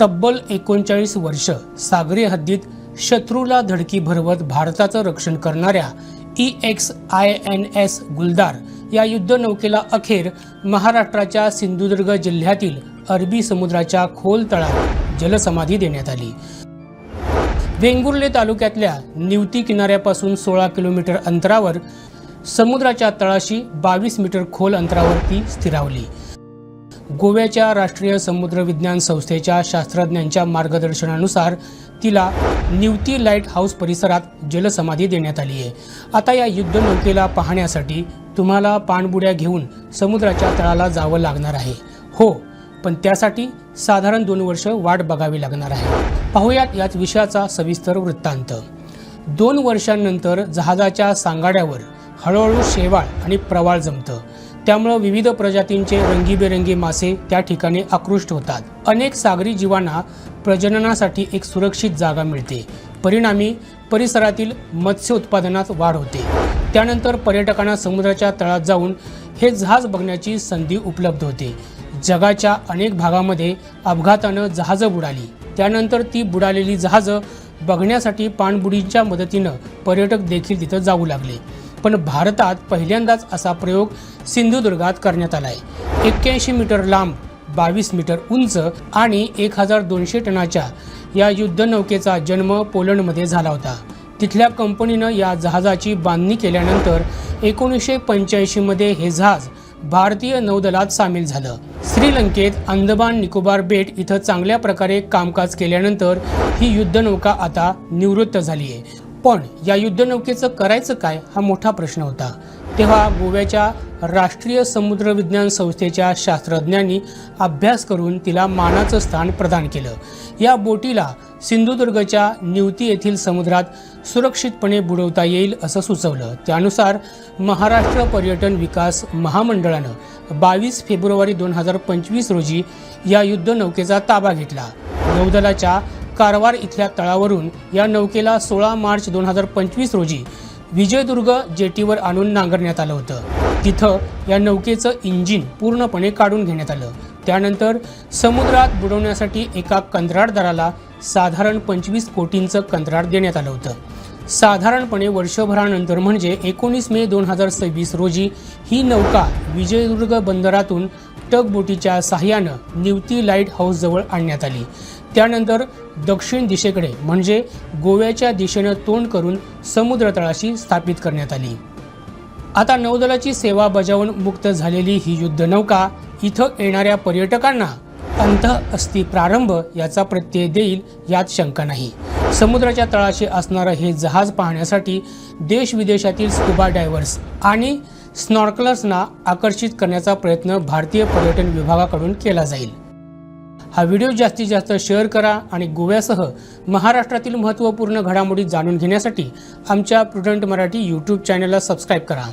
तब्बल 39 वर्ष सागरी हद्दीत शत्रूला धडकी भरवत भारताचं रक्षण करणाऱ्या EXINS गुलदार या युद्धनौकेला अखेर महाराष्ट्राच्या सिंधुदुर्ग जिल्ह्यातील अरबी समुद्राच्या खोल तळात जलसमाधी देण्यात आली। वेंगुर्ले तालुक्यातल्या निवती किनाऱ्यापासून 16 किलोमीटर अंतरावर समुद्राच्या तळाशी 22 मीटर खोल अंतरावर ती स्थिरावली। गोव्याच्या राष्ट्रीय समुद्र विज्ञान संस्थेच्या शास्त्रज्ञांच्या मार्गदर्शनानुसार तिला निवती लाईट हाऊस परिसरात जलसमाधी देण्यात आली आहे। आता या युद्धनौकेला पाहण्यासाठी तुम्हाला पाणबुड्या घेऊन समुद्राच्या तळाला जावं लागणार आहे। हो, पण त्यासाठी साधारण 2 वर्ष वाट बघावी लागणार आहे। पाहूयात याच विषयाचा सविस्तर वृत्तांत। 2 वर्षांनंतर जहाजाच्या सांगाड्यावर हळूहळू शेवाळ आणि प्रवाळ जमतं। त्यामुळे विविध प्रजातींचे रंगीबेरंगी मासे त्या ठिकाणी आकृष्ट होतात। अनेक सागरी जीवांना प्रजननासाठी एक सुरक्षित जागा मिळते। परिणामी परिसरातील मत्स्य उत्पादनात वाढ होते। त्यानंतर पर्यटकांना समुद्राच्या तळात जाऊन हे जहाज बघण्याची संधी उपलब्ध होते। जगाच्या अनेक भागामध्ये अपघातानं जहाजं बुडाली। त्यानंतर ती बुडालेली जहाजं बघण्यासाठी पाणबुडींच्या मदतीनं पर्यटक देखील तिथं जाऊ लागले। पण भारतात पहिल्यांदाच असा प्रयोग सिंधुदुर्गात करण्यात आलाय। 81 मीटर लांब, 22 मीटर उंच आणि 1200 टनाच्या या युद्धनौकेचा जन्म पोलंडमध्ये झाला होता। तिथल्या कंपनीनं या जहाजाची बांधणी केल्यानंतर 1985 मध्ये हे जहाज भारतीय नौदलात सामील झालं। श्रीलंकेत अंदमान निकोबार बेट इथं चांगल्या प्रकारे कामकाज केल्यानंतर ही युद्धनौका आता निवृत्त झाली आहे। पण या युद्धनौकेचं करायचं काय हा मोठा प्रश्न होता। तेव्हा गोव्याच्या राष्ट्रीय समुद्र विज्ञान संस्थेच्या शास्त्रज्ञांनी अभ्यास करून तिला मानाचं स्थान प्रदान केलं। या बोटीला सिंधुदुर्गच्या निवती येथील समुद्रात सुरक्षितपणे बुडवता येईल असं सुचवलं। त्यानुसार महाराष्ट्र पर्यटन विकास महामंडळानं 22 फेब्रुवारी 2025 रोजी या युद्धनौकेचा ताबा घेतला। नौदलाच्या कारवार इथल्या तळावरून या नौकेला 16 मार्च 2025 रोजी विजयदुर्ग जेटीवर आणून नांगरण्यात आलं होतं। तिथं या नौकेचं इंजिन पूर्णपणे काढून घेण्यात आलं। त्यानंतर समुद्रात बुडवण्यासाठी एका कंत्राटदाराला साधारण 25 कोटींचं कंत्राट देण्यात आलं होतं। साधारणपणे वर्षभरानंतर म्हणजे 19 मे 2026 रोजी ही नौका विजयदुर्ग बंदरातून टगबोटीच्या साहाय्यानं निवती लाईट हाऊस जवळ आणण्यात आली। त्यानंतर दक्षिण दिशेकडे म्हणजे गोव्याच्या दिशेनं तोंड करून समुद्रतळाशी स्थापित करण्यात आली। आता नौदलाची सेवा बजावून मुक्त झालेली ही युद्धनौका इथं येणाऱ्या पर्यटकांना अंतःअस्थी प्रारंभ याचा प्रत्यय देईल यात शंका नाही। समुद्राच्या तळाशी असणारं हे जहाज पाहण्यासाठी देश विदेशातील स्कुबा डायव्हर्स आणि स्नॉर्कलर्सना आकर्षित करण्याचा प्रयत्न भारतीय पर्यटन विभागाकडून केला जाईल। हा व्हिडिओ जास्तीत जास्त शेअर करा आणि गोव्यासह महाराष्ट्रातील महत्त्वपूर्ण घडामोडी जाणून घेण्यासाठी आमच्या प्रुडंट मराठी यूट्यूब चॅनलला सबस्क्राईब करा।